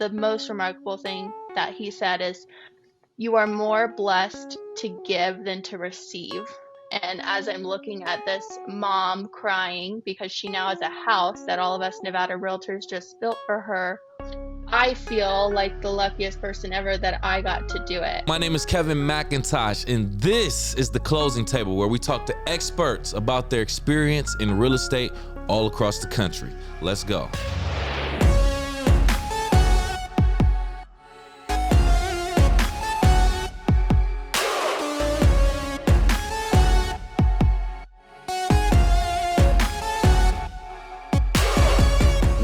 the most remarkable thing that he said is, you are more blessed to give than to receive. And as I'm looking at this mom crying because she now has a house that all of us Nevada realtors just built for her, I feel like the luckiest person ever that I got to do it. My name is Kevin McIntosh, and this is The Closing Table, where we talk to experts about their experience in real estate all across the country. Let's go.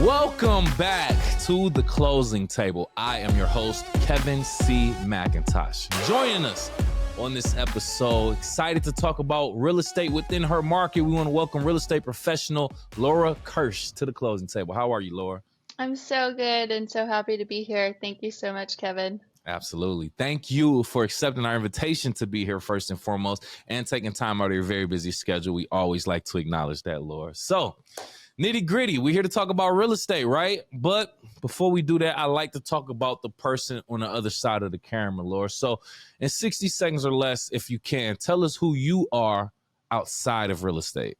Welcome back to The Closing Table. I am your host, Kevin C. McIntosh. Joining us on this episode, excited to talk about real estate within her market. We want to welcome real estate professional Laura Kirsch to The Closing Table. How are you, Laura? I'm so good and so happy to be here. Thank you so much, Kevin. Absolutely. Thank you for accepting our invitation to be here first and foremost and taking time out of your very busy schedule. We always like to acknowledge that, Laura. So, nitty gritty, we're here to talk about real estate, right? But before we do that, I like to talk about the person on the other side of the camera, Laura. So in 60 seconds or less, if you can, tell us who you are outside of real estate.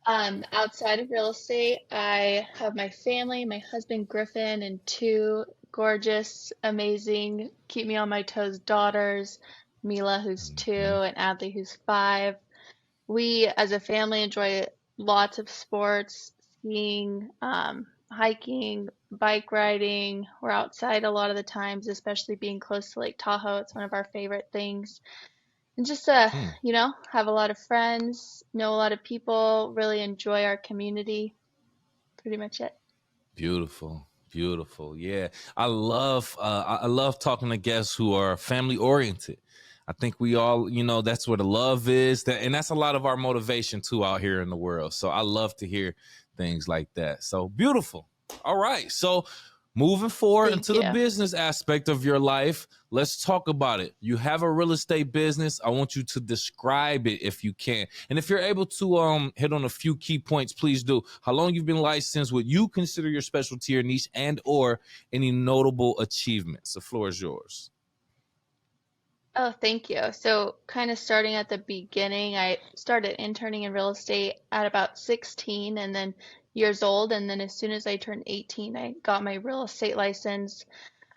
Outside of real estate, I have my family, my husband Griffin, and two gorgeous, amazing, keep me on my toes daughters, Mila, who's 2, and Adley, who's 5. We, as a family, enjoy lots of sports, skiing, hiking, bike riding. We're outside a lot of the times, especially being close to Lake Tahoe. It's one of our favorite things. And just have a lot of friends, know a lot of people, really enjoy our community. Pretty much it. Beautiful. Beautiful. Yeah. I love talking to guests who are family oriented. I think we all, that's where the love is. And that's a lot of our motivation too out here in the world. So I love to hear things like that. So beautiful. All right. So moving forward into the business aspect of your life, let's talk about it. You have a real estate business. I want you to describe it if you can. And if you're able to hit on a few key points, please do. How long you've been licensed, what you consider your specialty or niche, and or any notable achievements. The floor is yours. Oh, thank you. So kind of starting at the beginning, I started interning in real estate at about 16 and then years old. And then as soon as I turned 18, I got my real estate license.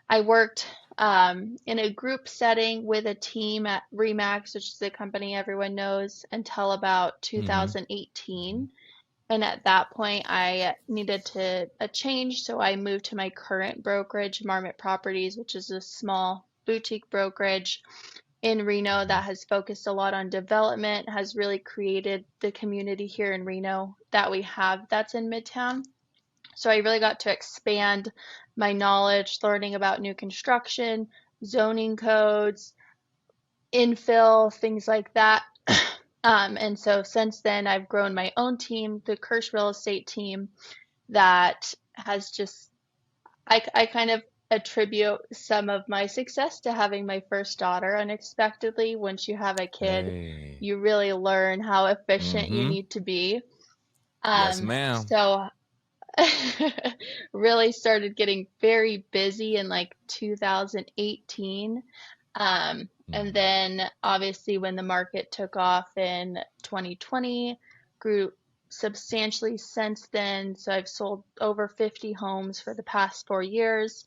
I worked in a group setting with a team at Remax, which is a company everyone knows, until about 2018. And at that point, I needed a change. So I moved to my current brokerage, Marmot Properties, which is a small boutique brokerage in Reno that has focused a lot on development, has really created the community here in Reno that we have that's in Midtown. So I really got to expand my knowledge, learning about new construction, zoning codes, infill, things like that. And so since then, I've grown my own team, the Kirsch Real Estate team, that has just, I kind of attribute some of my success to having my first daughter unexpectedly. Once you have a kid, you really learn how efficient you need to be. Yes, ma'am. So really started getting very busy in like 2018. And then obviously when the market took off in 2020, grew substantially since then. So I've sold over 50 homes for the past 4 years.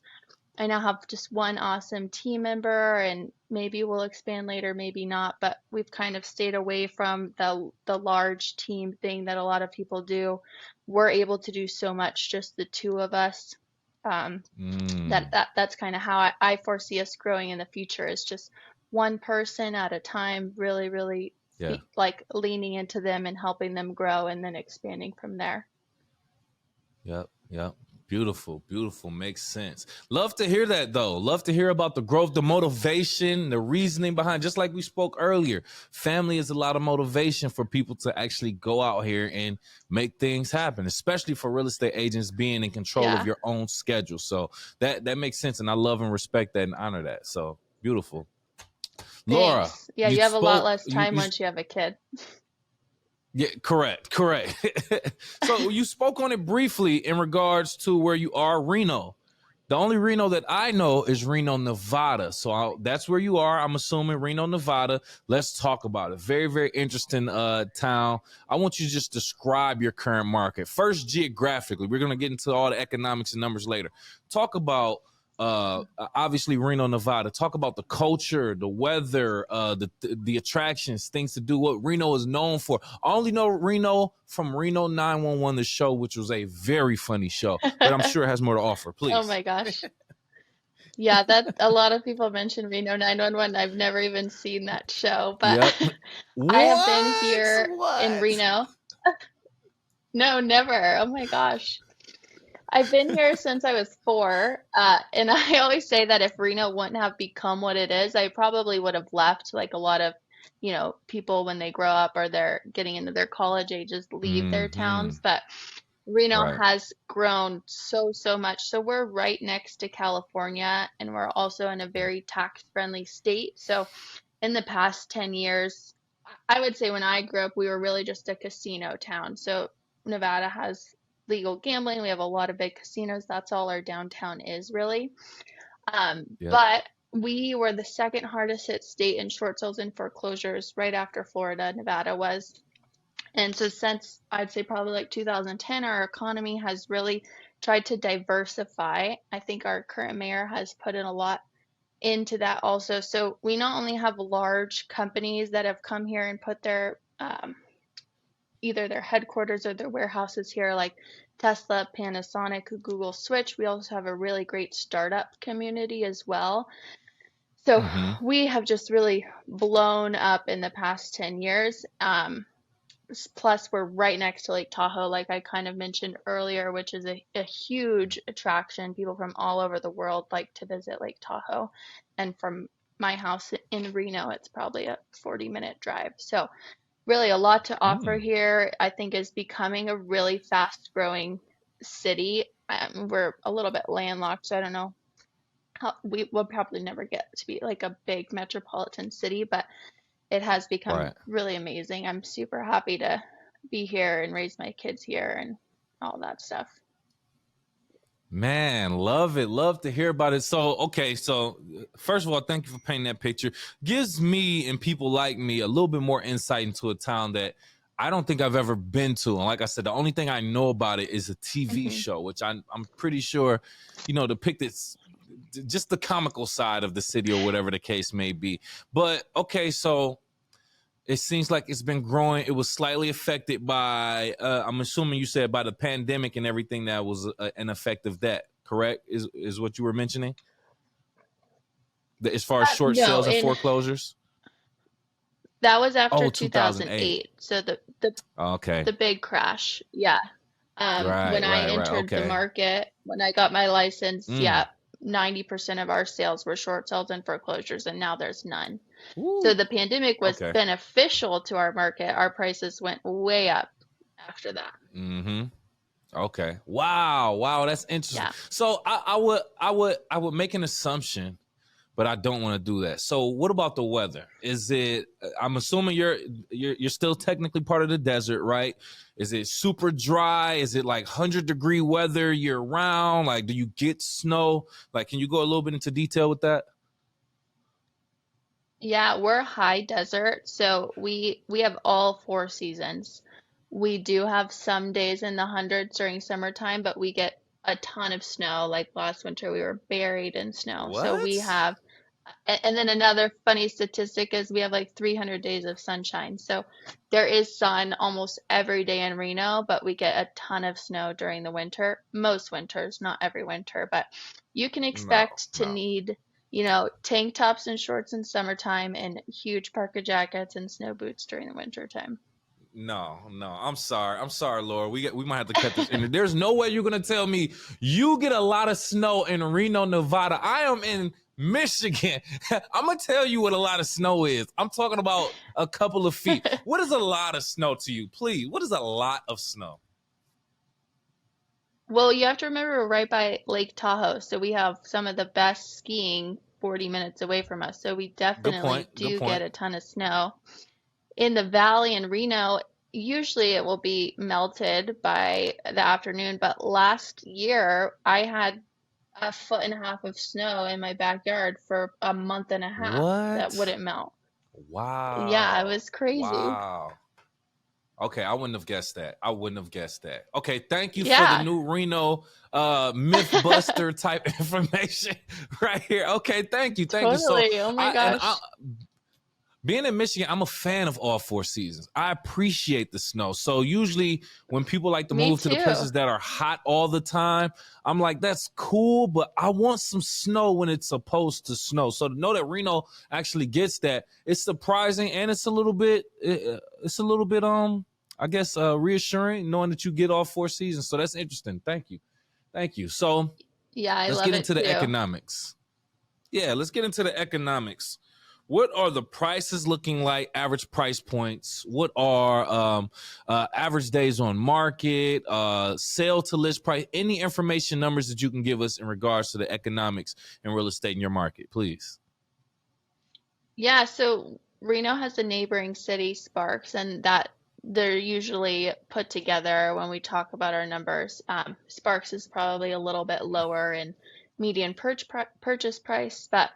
I now have just one awesome team member, and maybe we'll expand later, maybe not, but we've kind of stayed away from the large team thing that a lot of people do. We're able to do so much, just the two of us. That's kind of how I foresee us growing in the future, is just one person at a time, really like leaning into them and helping them grow and then expanding from there. Yep. Beautiful. Makes sense. Love to hear that, though. Love to hear about the growth, the motivation, the reasoning behind, just like we spoke earlier. Family is a lot of motivation for people to actually go out here and make things happen, especially for real estate agents being in control of your own schedule. So that makes sense. And I love and respect that and honor that. So beautiful. Thanks. Laura. Yeah, you have a lot less time once you have a kid. Yeah, correct, correct. So you spoke on it briefly in regards to where you are, Reno. The only Reno that I know is Reno, Nevada. So that's where you are. I'm assuming Reno, Nevada. Let's talk about it. Very, very interesting town. I want you to just describe your current market. First, geographically. We're going to get into all the economics and numbers later. Talk about obviously Reno, Nevada. Talk about the culture, the weather, the attractions, things to do. What Reno is known for. I only know Reno from Reno 911, the show, which was a very funny show, but I'm sure it has more to offer. Oh Please. my gosh. Yeah, that a lot of people mention Reno 911. I've never even seen that show, but Yep. I have been What? here in What? Reno. No, never. Oh my gosh. I've been here since I was 4, and I always say that if Reno wouldn't have become what it is, I probably would have left. Like a lot of, people when they grow up or they're getting into their college ages, leave their Mm-hmm. towns. But Reno Right. has grown so, so much. So we're right next to California, and we're also in a very tax-friendly state. So in the past 10 years, I would say when I grew up, we were really just a casino town. So Nevada has legal gambling. We have a lot of big casinos. That's all our downtown is really. Yep. But we were the second hardest hit state in short sales and foreclosures right after Florida, Nevada was. And so since I'd say probably like 2010, our economy has really tried to diversify. I think our current mayor has put in a lot into that also. So we not only have large companies that have come here and put their either their headquarters or their warehouses here, like Tesla, Panasonic, Google Switch. We also have a really great startup community as well. So Mm-hmm. we have just really blown up in the past 10 years. Plus, we're right next to Lake Tahoe, like I kind of mentioned earlier, which is a huge attraction. People from all over the world like to visit Lake Tahoe. And from my house in Reno, it's probably a 40-minute drive. So, really, a lot to offer Mm. here. I think is becoming a really fast growing city. We're a little bit landlocked, so I don't know how we will probably never get to be like a big metropolitan city, but it has become Right. really amazing. I'm super happy to be here and raise my kids here and all that stuff. Man, love it. Love to hear about it. So, okay. So, first of all, thank you for painting that picture. Gives me and people like me a little bit more insight into a town that I don't think I've ever been to. And like I said, the only thing I know about it is a TV Hmm. show, which I'm pretty sure, depicted just the comical side of the city or whatever the case may be. But okay, so it seems like it's been growing. It was slightly affected by, I'm assuming you said by the pandemic and everything that was an effect of that, correct? Is what you were mentioning? As far as short No, sales and in foreclosures? that was after Oh, 2008. 2008. So the Okay. big crash. Yeah. Right, When I right, right. entered the Okay. market, when I got my license, Mm. yeah, 90% of our sales were short sales and foreclosures, and now there's none. So Woo. the pandemic was Okay. beneficial to our market. Our prices went way up after that. Mm-hmm. Okay. Wow. Wow. That's interesting. Yeah. So I would make an assumption, but I don't want to do that. So what about the weather? Is it? I'm assuming you're still technically part of the desert, right? Is it super dry? Is it like 100-degree weather year round? Like, do you get snow? Like, can you go a little bit into detail with that? Yeah, we're high desert, so we have all 4 seasons. We do have some days in the hundreds during summertime, but we get a ton of snow. Like last winter, we were buried in snow. So we What? have, and then another funny statistic is we have like 300 days of sunshine. So there is sun almost every day in Reno, but we get a ton of snow during the winter. Most winters, not every winter, but you can No, expect to no. need tank tops and shorts in summertime and huge parka jackets and snow boots during the winter time. No, no. I'm sorry. I'm sorry, Laura. We might have to cut this in. There's no way you're gonna tell me you get a lot of snow in Reno, Nevada. I am in Michigan. I'm gonna tell you what a lot of snow is. I'm talking about a couple of feet. What is a lot of snow to you? Please. What is a lot of snow? Well, you have to remember we're right by Lake Tahoe, so we have some of the best skiing 40 minutes away from us. So we Good point. definitely Good do get point. a ton of snow. In the valley in Reno, usually it will be melted by the afternoon, but last year I had a foot and a half of snow in my backyard for a month and a half that What? wouldn't melt. Yeah, it Wow. was crazy. Wow. Okay, I wouldn't have guessed that. I wouldn't have guessed that. Okay, thank you for the Yeah, new Reno Mythbuster type information right here. Okay, thank you. Thank you. So totally. Oh my I gosh. being in Michigan, I'm a fan of all four seasons. I appreciate the snow. So usually when people like to Me move to the too. places that are hot all the time, I'm like, that's cool, but I want some snow when it's supposed to snow. So to know that Reno actually gets that, it's surprising and it's a little bit, I guess, reassuring knowing that you get all four seasons. So that's interesting. Thank you. Thank you. So Yeah, I let's love get it into the too. economics. Yeah, let's get into the economics. What are the prices looking like? Average price points. What are average days on market? Sale to list price. Any information numbers that you can give us in regards to the economics and real estate in your market, please. Yeah, so Reno has a neighboring city, Sparks, and that they're usually put together when we talk about our numbers. Sparks is probably a little bit lower in median purchase price, but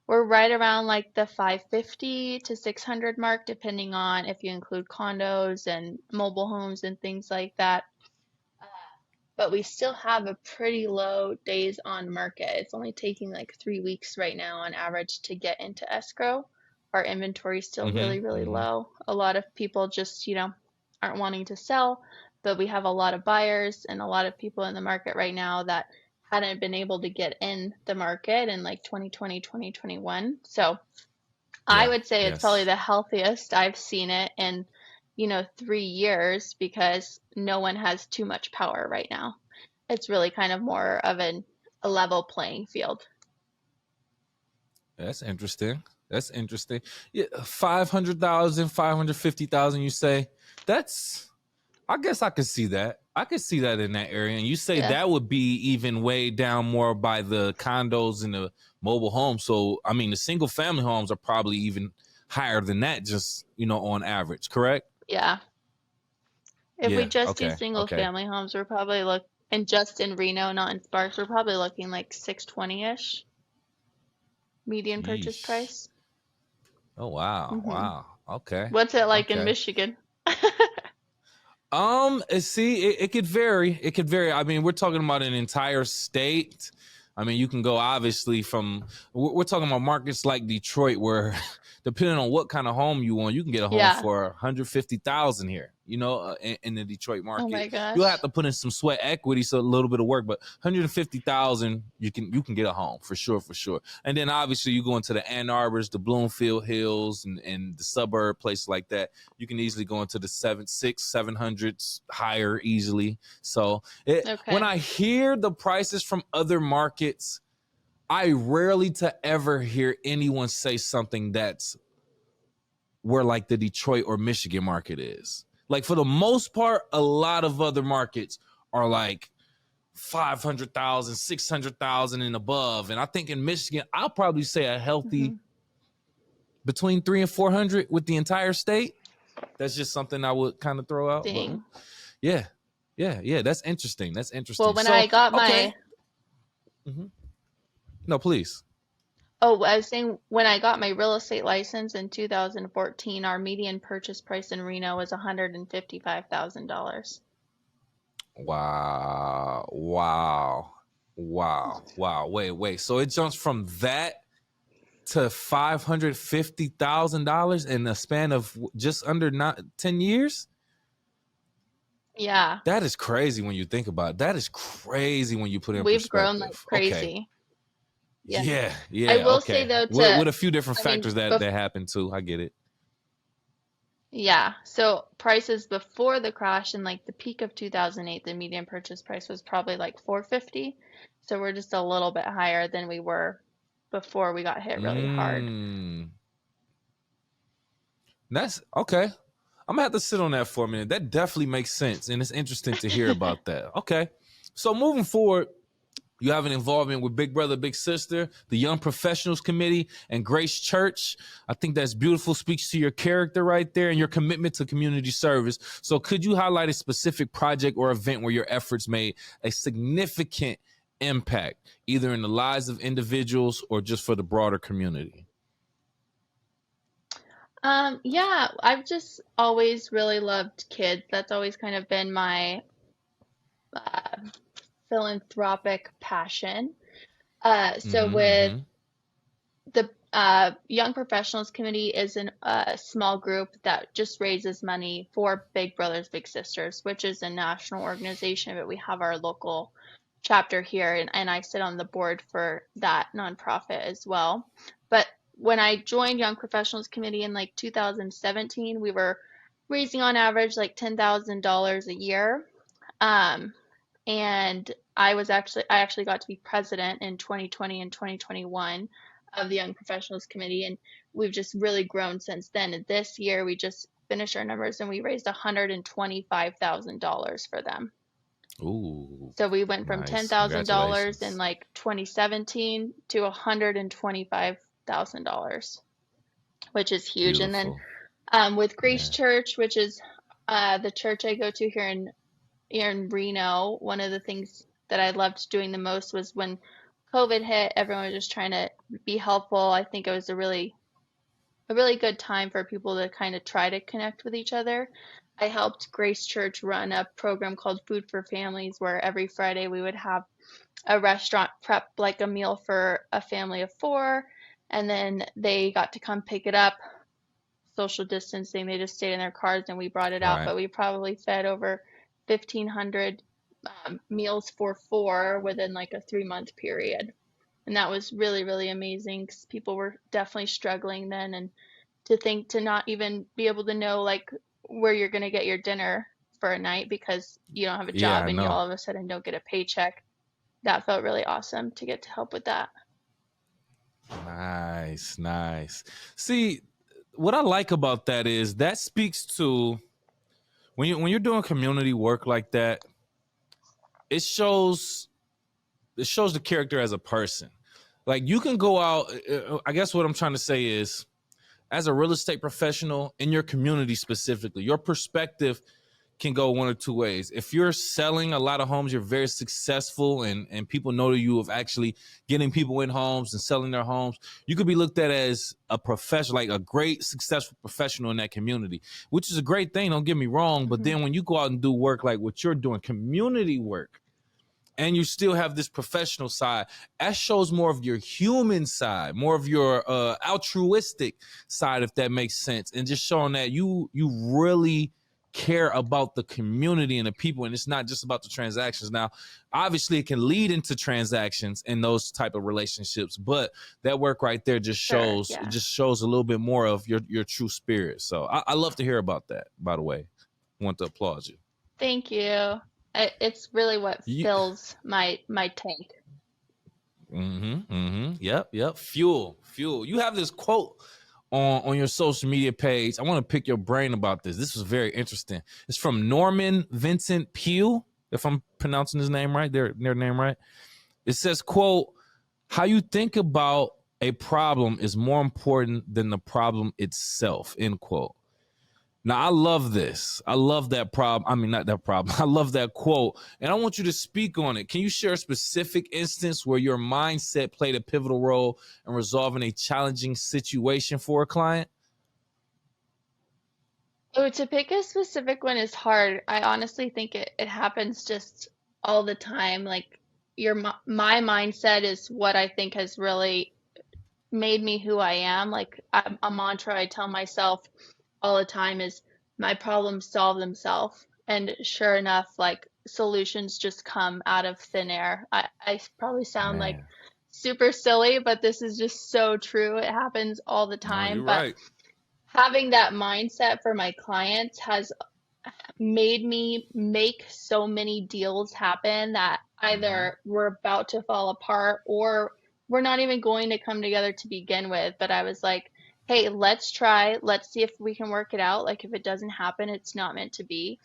we're right around like the 550 to 600 mark, depending on if you include condos and mobile homes and things like that. But we still have a pretty low days on market. It's only taking like 3 weeks right now on average to get into escrow. Our inventory is still Mm-hmm. really, really Mm-hmm. low. A lot of people just, aren't wanting to sell, but we have a lot of buyers and a lot of people in the market right now that hadn't been able to get in the market in like 2020, 2021. So I Yeah. would say it's probably Yes. the healthiest I've seen it in, 3 years because no one has too much power right now. It's really kind of more of a level playing field. That's interesting. That's interesting. Yeah, 500,000, 550,000. You say that's I guess I could see that. I could see that in that area. And you say Yeah. that would be even way down more by the condos and the mobile homes. So, I mean, the single family homes are probably even higher than that, just, on average, correct? Yeah. If we Yeah. just do Okay. single Okay. family homes, we're probably and just in Reno, not in Sparks, we're probably looking like 620-ish median purchase Yeesh. price. Oh, wow. hmm Wow. Okay. What's it like in Okay. Michigan? See, it could vary. It could vary. I mean, we're talking about an entire state. I mean, you can go obviously from we're talking about markets like Detroit, where depending on what kind of home you want, you can get a home Yeah. for 150,000 here. In the Detroit Oh market, my you'll have gosh. to put in some sweat equity, so a little bit of work, but 150,000, you can get a home for sure, for sure. And then obviously you go into the Ann Arbors, the Bloomfield Hills, and the suburb places like that. You can easily go into the 700s higher easily. So when Okay. I hear the prices from other markets, I rarely to ever hear anyone say something that's where like the Detroit or Michigan market is. Like for the most part, a lot of other markets are like 500,000, 600,000 and above. And I think in Michigan, I'll probably say a healthy hmm between 3 and 400 with the entire state. That's just something I would kind of throw out. But Dang. yeah, yeah, that's interesting. That's Well, interesting. when I So, got okay. my Mm-hmm. No, please. Oh, I was saying when I got my real estate license in 2014, our median purchase price in Reno was $155,000. Wow. Wow. Wow. Wow. Wait. So it jumps from that to $550,000 in a span of just under 10 years? Yeah, That is crazy when you think about it. That is crazy when you put it in we've grown like perspective. Okay. crazy. Yeah. Yeah, I yeah, will say okay. though With a few different I mean, factors that happen too. I get it. yeah, so prices before the crash in like the peak of 2008, the median purchase price was probably like 450. So we're just a little bit higher than we were before we got hit really hard. Mm, that's okay. I'm gonna have to sit on that for a minute. That definitely makes sense, and it's interesting to hear about that. Okay, so moving forward, You have an involvement with Big Brother, Big Sister, the Young Professionals Committee, and Grace Church. I think that's beautiful. Speaks to your character right there and your commitment to community service. So could you highlight a specific project or event where your efforts made a significant impact, either in the lives of individuals or just for the broader community? Yeah, I've just always really loved kids. That's always kind of been my uh, philanthropic passion. So Mm-hmm, with mm-hmm. the Young Professionals Committee is a small group that just raises money for Big Brothers Big Sisters, which is a national organization, but we have our local chapter here, and I sit on the board for that nonprofit as well. But when I joined Young Professionals Committee in like 2017, we were raising on average like $10,000 a year. Um, and I actually got to be president in 2020 and 2021 of the Young Professionals Committee, and we've just really grown since then. And this year we just finished our numbers and we raised $125,000 for them. Ooh, So we went from nice. $10,000 in Congratulations. like 2017 to $125,000, which is huge. And then Beautiful. with Grace Yeah. Church, which is the church I go to here in Reno, one of the things that I loved doing the most was when COVID hit, everyone was just trying to be helpful. I think it was a really good time for people to kind of try to connect with each other. I helped Grace Church run a program called Food for Families, where every Friday we would have a restaurant prep like a meal for a family of four, and then they got to come pick it up, social distancing. They just stayed in their cars and we brought it out. Right. But we probably fed over 1,500 meals for four within like a 3 month period. And that was really, really amazing because people were definitely struggling then. And to think to not even be able to know like where you're going to get your dinner for a night because you don't have a Yeah, job I and you know. all of a sudden don't get a paycheck. That felt really awesome to get to help with that. Nice, nice. See, what I like about that is that speaks to when you're doing community work like that, it shows it shows the character as a person. Like you can go out. I guess what I'm trying to say is, as a real estate professional in your community specifically, your perspective can go one or two ways. If you're selling a lot of homes, you're very successful and people know you of actually getting people in homes and selling their homes. You could be looked at as a professional, like a great successful professional in that community, which is a great thing. Don't get me wrong. But Hmm. then when you go out and do work like what you're doing, community work, and you still have this professional side, that shows more of your human side, more of your altruistic side, if that makes sense, and just showing that you really care about the community and the people, and it's not just about the transactions. Now obviously it can lead into transactions in those type of relationships, but that work right there Sure, yeah. just shows a little bit more of your true spirit. So I love to hear about that, by the way. I want to applaud you. Thank you. It's really what you fills my tank. Mm-hmm. Mm-hmm. Yep. Yep. Fuel. Fuel. You have this quote on your social media page. I want to pick your brain about this. This was very interesting. It's from Norman Vincent Peale, if I'm pronouncing his name right, their name right. It says, quote, how you think about a problem is more important than the problem itself, end quote. Now, I love this. I love that problem. I mean, not that problem. I love that quote. And I want you to speak on it. Can you share a specific instance where your mindset played a pivotal role in resolving a challenging situation for a client? Oh, to pick a specific one is hard. I honestly think it happens just all the time. Like my mindset is what I think has really made me who I am. Like a mantra I tell myself all the time is my problems solve themselves. And sure enough, like solutions just come out of thin air. I probably sound like Man, super silly, but this is just so true. It happens all the no, time. you're But right. having that mindset for my clients has made me make so many deals happen that Mm-hmm. either we're about to fall apart or we're not even going to come together to begin with. But I was like, hey, let's try. Let's see if we can work it out. Like, if it doesn't happen, it's not meant to be.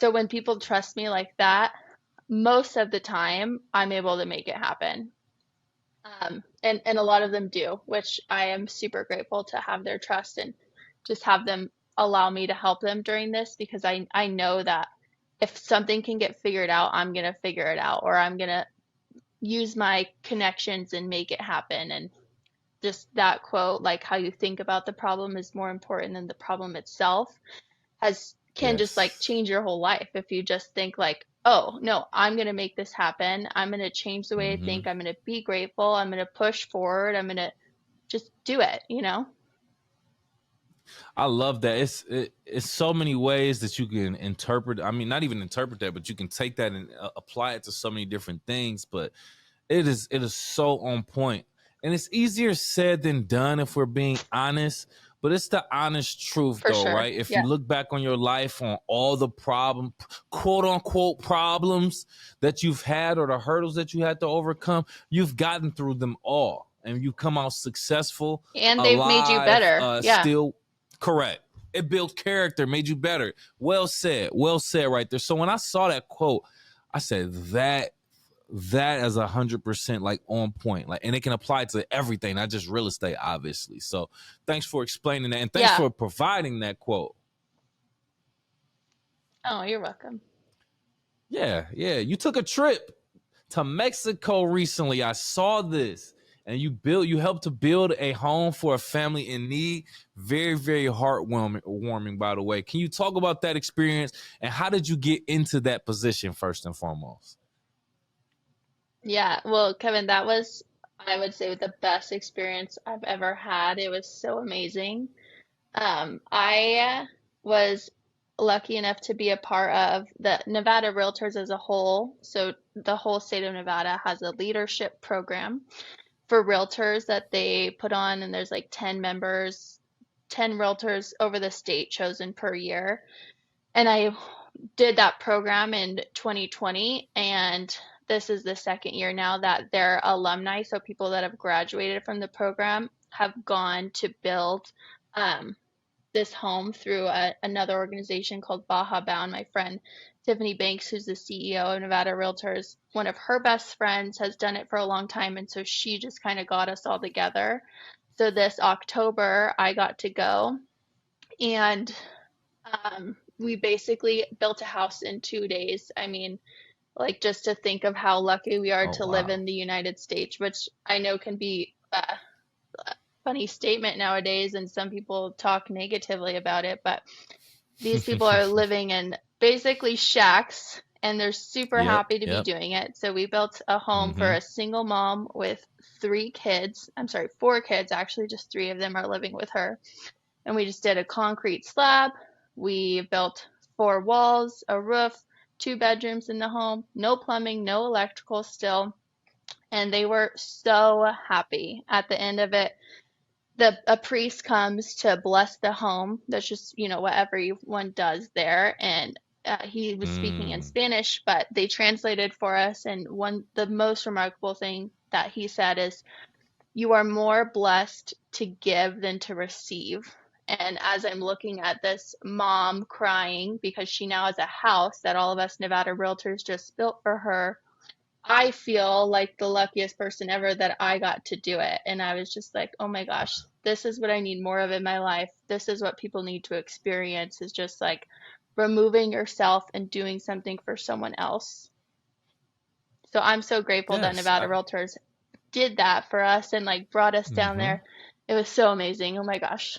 So when people trust me like that, most of the time I'm able to make it happen. And a lot of them do, which I am super grateful to have their trust and just have them allow me to help them during this, because I know that if something can get figured out, I'm gonna figure it out, or I'm gonna use my connections and make it happen. And just that quote, like how you think about the problem is more important than the problem itself, has can just like Yes. change your whole life if you just think like, oh no, I'm gonna make this happen. I'm gonna change the way I Hmm. think. I'm gonna be grateful. I'm gonna push forward. I'm gonna just do it, you know? I love that. It's so many ways that you can interpret. I mean, not even interpret that, but you can take that and apply it to so many different things. But it is so on point, and it's easier said than done if we're being honest. But it's the honest truth, For though, sure. right? If you Yeah. look back on your life, on all the problem, quote unquote problems that you've had, or the hurdles that you had to overcome, you've gotten through them all, and you come out successful, And they've made you alive, better. Yeah. still correct. It built character, made you better. Well said, right there. So when I saw that quote, I said that is 100% like on point, like, and it can apply to everything, not just real estate, obviously. So thanks for explaining that, and thanks Yeah. for providing that quote. Oh, you're welcome. Yeah, you took a trip to Mexico recently. I saw this, and you helped to build a home for a family in need. Very, very heartwarming, warming, by the way. Can you talk about that experience, and how did you get into that position first and foremost? Yeah. Well, Kevin, that was, I would say, the best experience I've ever had. It was so amazing. I was lucky enough to be a part of the Nevada Realtors as a whole. So the whole state of Nevada has a leadership program for realtors that they put on, and there's like 10 members, 10 realtors over the state chosen per year. And I did that program in 2020, and this is the second year now that their alumni, so people that have graduated from the program, have gone to build um, this home through another organization called Baja Bound. My friend Tiffany Banks, who's the CEO of Nevada Realtors, one of her best friends has done it for a long time, and so she just kind of got us all together. So this October, I got to go, and we basically built a house in 2 days. I mean, like, just to think of how lucky we are Oh, to live wow. in the United States, which I know can be a funny statement nowadays, and some people talk negatively about it, but these people are living in basically shacks, and they're super Yep, happy to be yep. doing it. So we built a home for Mm-hmm. a single mom with 3 kids. I'm sorry, 4 kids actually, just 3 of them are living with her. And we just did a concrete slab. We built 4 walls, a roof, 2 bedrooms in the home, no plumbing, no electrical still. And they were so happy at the end of it. A priest comes to bless the home. That's just, what everyone does there. And he was speaking in Mm. Spanish, but they translated for us. And the most remarkable thing that he said is, "You are more blessed to give than to receive." And as I'm looking at this mom crying because she now has a house that all of us Nevada realtors just built for her, I feel like the luckiest person ever that I got to do it. And I was just like, oh my gosh, this is what I need more of in my life. This is what people need to experience, is just like removing yourself and doing something for someone else. So I'm so grateful that Yes. Nevada Realtors did that for us and like brought us down Mm-hmm. there. It was so amazing. Oh my gosh.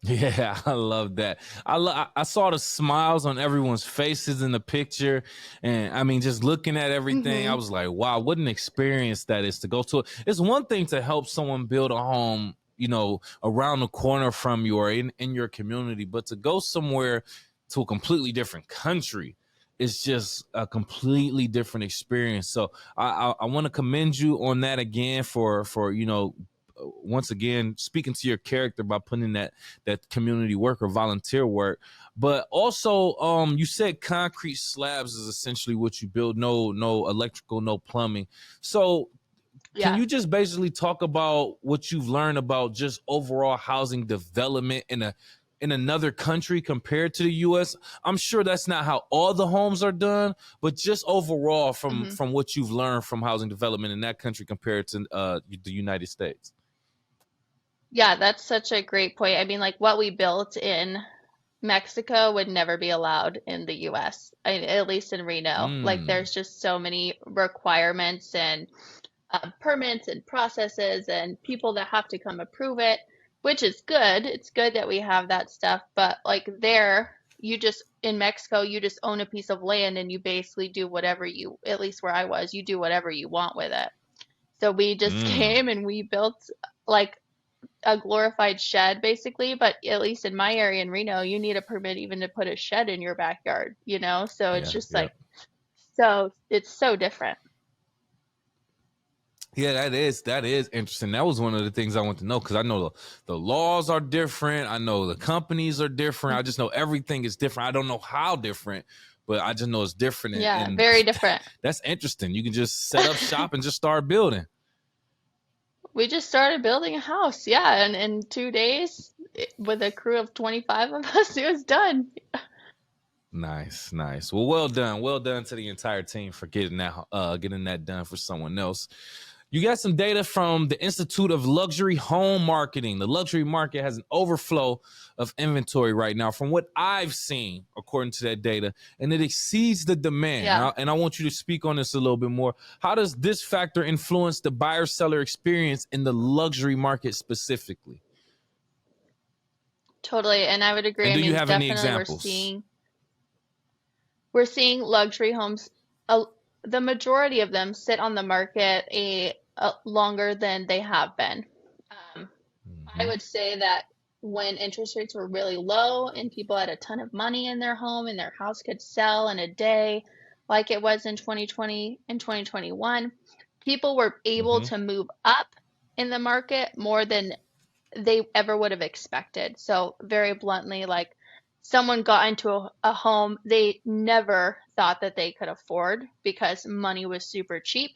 Yeah, I love that. I saw the smiles on everyone's faces in the picture, and I mean, just looking at everything, I Hmm. was like, "Wow, what an experience that is to go to." It's one thing to help someone build a home, around the corner from you or in your community, but to go somewhere to a completely different country, it's just a completely different experience. So I want to commend you on that again for once again speaking to your character by putting that community work or volunteer work. But also, you said concrete slabs is essentially what you build. No electrical, no plumbing. So can Yeah. you just basically talk about what you've learned about just overall housing development in another country compared to the US. I'm sure that's not how all the homes are done, but just overall Hmm. from what you've learned from housing development in that country compared to the United States. Yeah, that's such a great point. I mean, like what we built in Mexico would never be allowed in the US, at least in Reno. Like Mm, there's just so many requirements and permits and processes and people that have to come approve it, which is good. It's good that we have that stuff, but like there, you just in Mexico, you just own a piece of land and you basically do whatever you, at least where I was, you do whatever you want with it. So we just mm, came and we built like a glorified shed basically, but at least in my area in Reno, you need a permit even to put a shed in your backyard, you know? So it's yeah, just yeah. like so it's so different. Yeah, that is interesting. That was one of the things I want to know because I know the laws are different. I know the companies are different. I just know everything is different. I don't know how different, but I just know it's different. Yeah, And very different. that's interesting. You can just set up shop and just start building. We just started building a house. Yeah, and in 2 days, with a crew of 25 of us, it was done. Nice, nice. Well done to the entire team for getting that done for someone else. You got some data from the Institute of Luxury Home Marketing. The luxury market has an overflow of inventory right now, from what I've seen, according to that data, and it exceeds the demand. Yeah, And I want you to speak on this a little bit more. How does this factor influence the buyer-seller experience in the luxury market specifically? totally. And I would agree. And I do you mean, have any definitely examples? we're seeing luxury homes, uh, the majority of them sit on the market a longer than they have been. Um, I Mm-hmm. would say that when interest rates were really low and people had a ton of money in their home and their house could sell in a day, like it was in 2020 and 2021, people were able Mm-hmm. to move up in the market more than they ever would have expected. So, very bluntly, like someone got into a home they never thought that they could afford because money was super cheap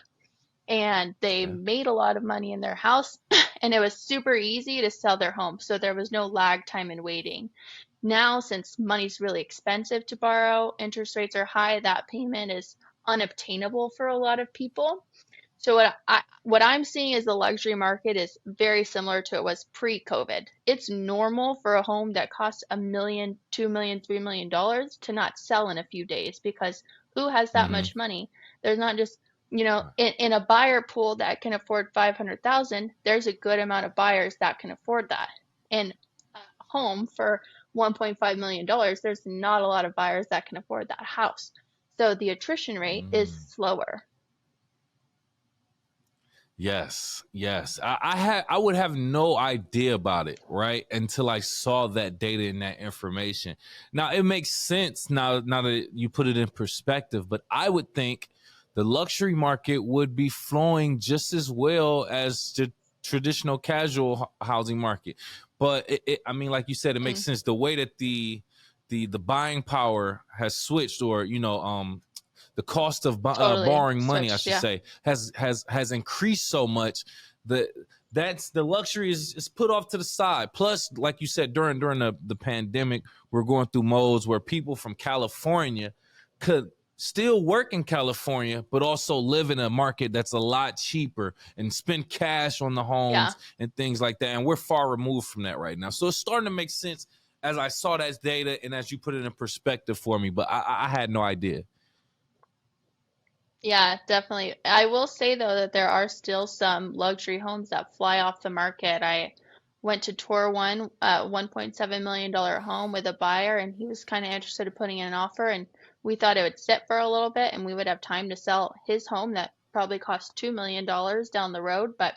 and they Yeah. made a lot of money in their house and it was super easy to sell their home. So there was no lag time in waiting. Now, since money's really expensive to borrow, interest rates are high, that payment is unobtainable for a lot of people. So what I'm seeing is the luxury market is very similar to it was pre-COVID. It's normal for a home that costs $1 million, $2 million, $3 million to not sell in a few days because who has that Mm-hmm. much money? There's not just, in a buyer pool that can afford 500,000, there's a good amount of buyers that can afford that. In a home for $1.5 million, there's not a lot of buyers that can afford that house. So the attrition rate is Mm. slower. Yes, yes. I would have no idea about it, right? Until I saw that data and that information. Now it makes sense now that you put it in perspective, but I would think the luxury market would be flowing just as well as the traditional casual housing market. But I mean, like you said, it makes Mm, sense the way that the buying power has switched, or the cost of totally borrowing money, I switched. should Yeah. say, has increased so much that that's the luxury is put off to the side. Plus, like you said, during the pandemic, we're going through modes where people from California could still work in California, but also live in a market that's a lot cheaper and spend cash on the Yeah. homes and things like that. And we're far removed from that right now. So it's starting to make sense as I saw that data and as you put it in perspective for me. But I had no idea. Yeah, definitely. I will say though that there are still some luxury homes that fly off the market. I went to tour one, $1.7 million home with a buyer, and he was kind of interested in putting in an offer, and we thought it would sit for a little bit, and we would have time to sell his home that probably cost $2 million down the road, but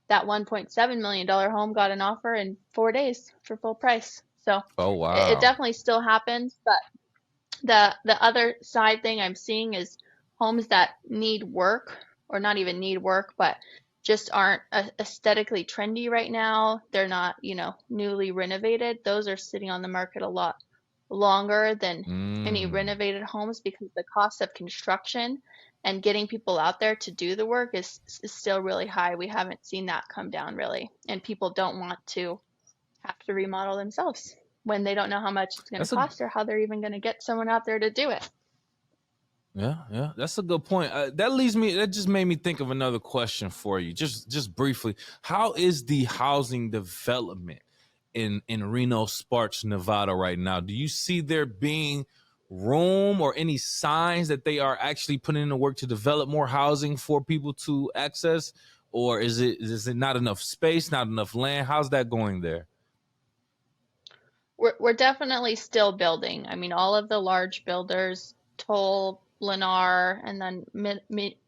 that $1.7 million home got an offer in 4 days for full price. So Oh it wow. definitely still happens, but the other side thing I'm seeing is homes that need work or not even need work, but just aren't aesthetically trendy right now. They're not, newly renovated. Those are sitting on the market a lot longer than any Mm. renovated homes because the cost of construction and getting people out there to do the work is still really high. We haven't seen that come down really, and people don't want to have to remodel themselves. when they don't know how much it's going to That's a cost or how they're even going to get someone out there to do it. Yeah, that's a good point. That just made me think of another question for you. Just briefly, how is the housing development in Reno, Sparks, Nevada right now? Do you see there being room or any signs that they are actually putting in the work to develop more housing for people to access, or is it not enough space, not enough land? How's that going there? We're definitely still building. I mean, all of the large builders, Toll, Lennar, and then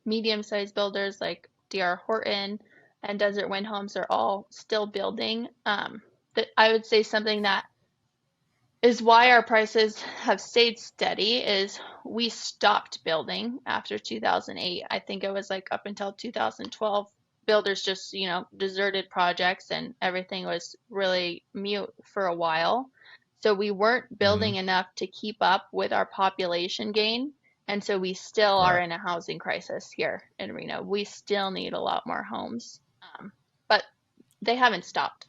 medium-sized builders like D.R. Horton and Desert Wind Homes are all still building. That I would say something that is why our prices have stayed steady is we stopped building after 2008. I think it was like up until 2012, builders just, deserted projects and everything was really mute for a while. So we weren't Hmm. building enough to keep up with our population gain. And so we still are Right. in a housing crisis here in Reno. We still need a lot more homes. But they haven't stopped.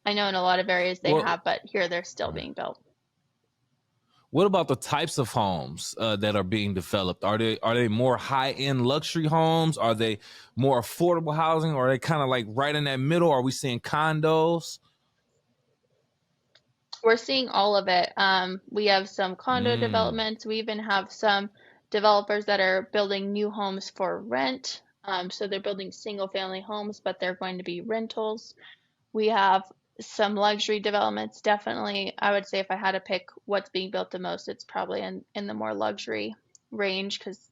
I know in a lot of areas they Well, have, but here they're still right. being built. What about the types of homes that are being developed? Are they more high end luxury homes? Are they more affordable housing? Or are they kind of like right in that middle? Are we seeing condos? We're seeing all of it. We have some condo Mm, developments. We even have some developers that are building new homes for rent. So they're building single family homes, but they're going to be rentals. We have some luxury developments. Definitely, I would say if I had to pick what's being built the most, it's probably in the more luxury range because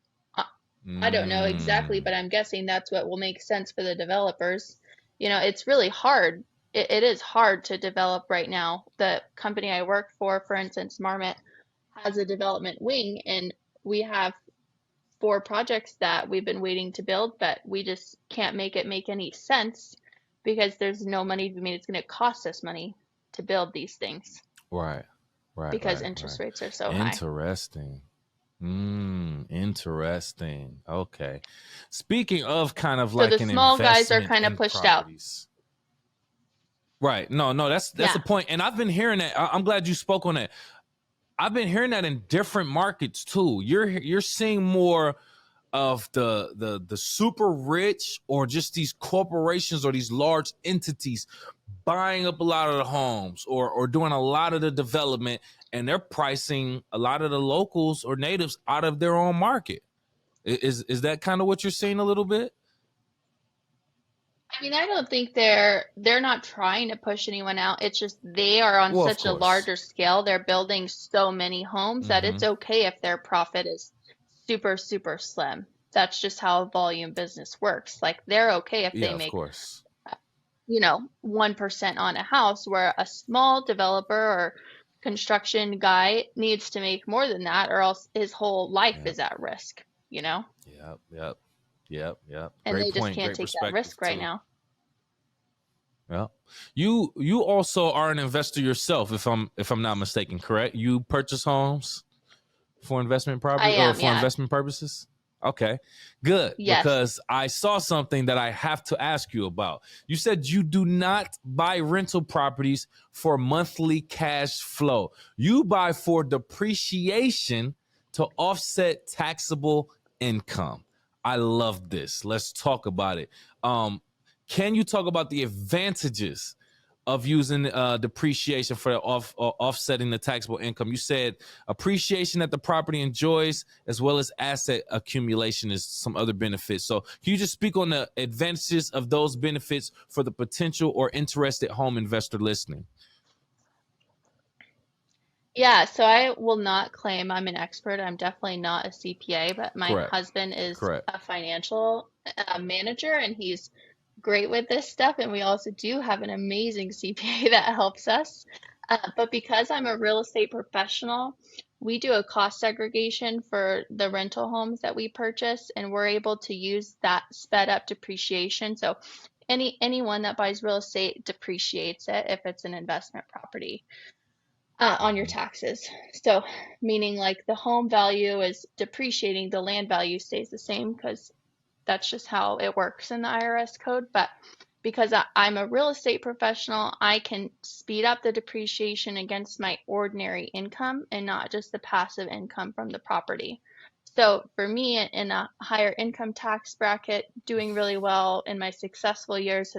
I don't know exactly, mm, but I'm guessing that's what will make sense for the developers. It's really hard. It is hard to develop right now. The company I work for instance, Marmot, has a development wing, and we have four projects that we've been waiting to build, but we just can't make it make any sense because there's no money. I mean, it's going to cost us money to build these things right, right, because right, interest right. rates are so high. Interesting. Interesting. Okay. Speaking of kind of So the like an small guys are investment kind of in pushed out. properties. Right. No, no, that's the Yeah. point. And I've been hearing that. I'm glad you spoke on that. I've been hearing that in different markets too. You're seeing more of the super rich or just these corporations or these large entities buying up a lot of the homes or doing a lot of the development, and they're pricing a lot of the locals or natives out of their own market. Is that kind of what you're seeing a little bit? I mean, I don't think they're not trying to push anyone out. It's just they are on Well, of such a course. larger scale. They're building so many homes that it's Mm-hmm. okay if their profit is super, super slim. That's just how volume business works. Like they're okay if Yeah, they of make, course. 1% on a house, where a small developer or construction guy needs to make more than that, or else his whole life Yep. is at risk, you know? Yep. Yep. Yep. Yep. And Great they just point. can't Great take that perspective risk right too. now. Yeah. You also are an investor yourself, if I'm not mistaken, correct? You purchase homes for investment I property or am, for yeah. investment purposes? Okay. Good. Yes. Because I saw something that I have to ask you about. You said you do not buy rental properties for monthly cash flow. You buy for depreciation to offset taxable income. I love this. Let's talk about it. Can you talk about the advantages of using depreciation for offsetting the taxable income? You said appreciation that the property enjoys, as well as asset accumulation, is some other benefits. So, can you just speak on the advantages of those benefits for the potential or interested home investor listening? Yeah, so I will not claim I'm an expert. I'm definitely not a CPA, but my Correct. husband is Correct. a financial manager and he's great with this stuff. And we also do have an amazing CPA that helps us. But because I'm a real estate professional, we do a cost segregation for the rental homes that we purchase, and we're able to use that sped up depreciation. So anyone that buys real estate depreciates it if it's an investment property on your Mhm. taxes. So, meaning like the home value is depreciating, the land value stays the same because that's just how it works in the IRS code. But because I'm a real estate professional, I can speed up the depreciation against my ordinary income and not just the passive income from the property. So for me, in a higher income tax bracket, doing really well in my successful years,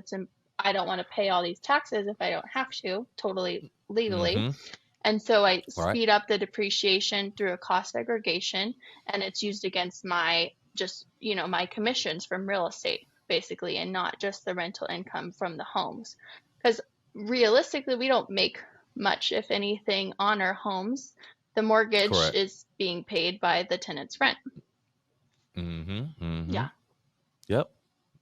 I don't want to pay all these taxes if I don't have to, totally legally. Mm-hmm. And so I Right. speed up the depreciation through a cost segregation, and it's used against my just, my commissions from real estate, basically, and not just the rental income from the homes. Because realistically, we don't make much, if anything, on our homes. The mortgage Correct. is being paid by the tenant's rent. Mm-hmm. Mm-hmm. Yeah. Yep.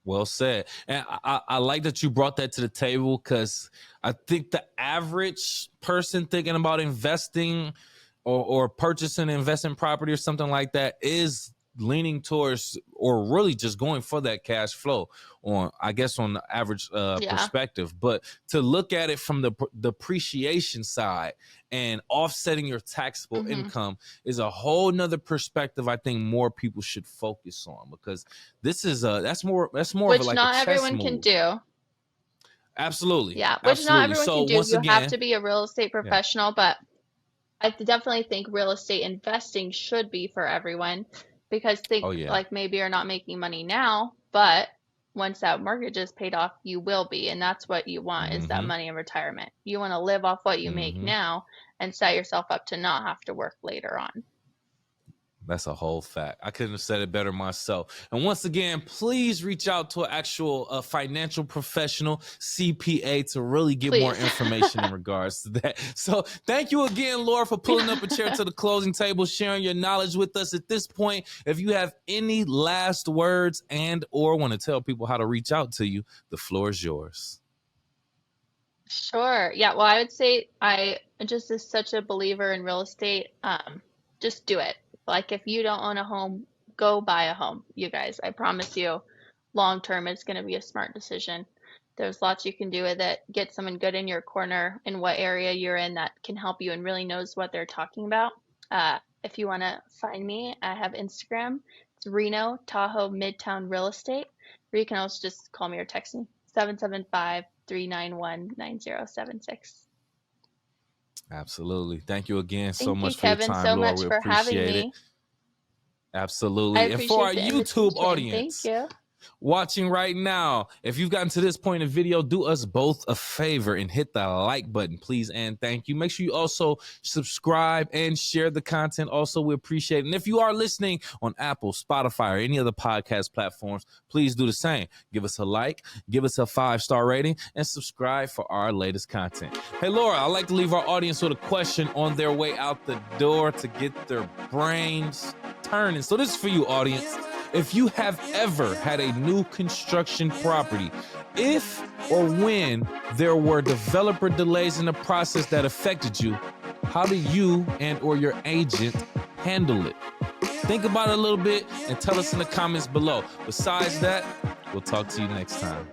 Well said. And I like that you brought that to the table, because I think the average person thinking about investing or purchasing an investment property or something like that is leaning towards, or really just going for that cash flow on, I guess, on the average Yeah. perspective. But to look at it from the depreciation side and offsetting your taxable Hmm. income is a whole nother perspective I think more people should focus on, because this is that's more of a, Which like a not chess everyone can move. do. Absolutely. Yeah, which not Absolutely. everyone So can do. once You have again, to be a real estate yeah. professional, but I definitely think real estate investing should be for everyone, because Oh think yeah. like maybe you're not making money now, but once that mortgage is paid off, you will be. And that's what you want, is that Mm-hmm. money in retirement. You want to live off what you make Mm-hmm. now and set yourself up to not have to work later on. That's a whole fact. I couldn't have said it better myself. And once again, please reach out to an actual financial professional, CPA, to really get more Please. information in regards to that. So thank you again, Laura, for pulling up a chair to the closing table, sharing your knowledge with us. At this point, if you have any last words and or want to tell people how to reach out to you, the floor is yours. Sure. Yeah. Well, I would say I just is such a believer in real estate. Just do it. Like if you don't own a home, go buy a home, you guys. I promise you, long term, it's going to be a smart decision. There's lots you can do with it. Get someone good in your corner in what area you're in that can help you and really knows what they're talking about. If you want to find me, I have Instagram. It's Reno Tahoe Midtown Real Estate. Or you can also just call me or text me, 775-391-9076. Absolutely. Thank you again so Thank you, much for your Kevin, time, so Laura. much We for having appreciate it. me. I Absolutely. And for our appreciate the YouTube invitation. Thank audience you. watching right now, if you've gotten to this point in the video, do us both a favor and hit the like button, please and thank you. Make sure you also subscribe and share the content. Also, we appreciate it. And if you are listening on Apple, Spotify, or any other podcast platforms, please do the same. Give us a like, give us a 5-star rating, and subscribe for our latest content. Hey, Laura, I'd like to leave our audience with a question on their way out the door to get their brains turning. So this is for you, audience. If you have ever had a new construction property, if or when there were developer delays in the process that affected you, how do you and or your agent handle it? Think about it a little bit and tell us in the comments below. Besides that, we'll talk to you next time.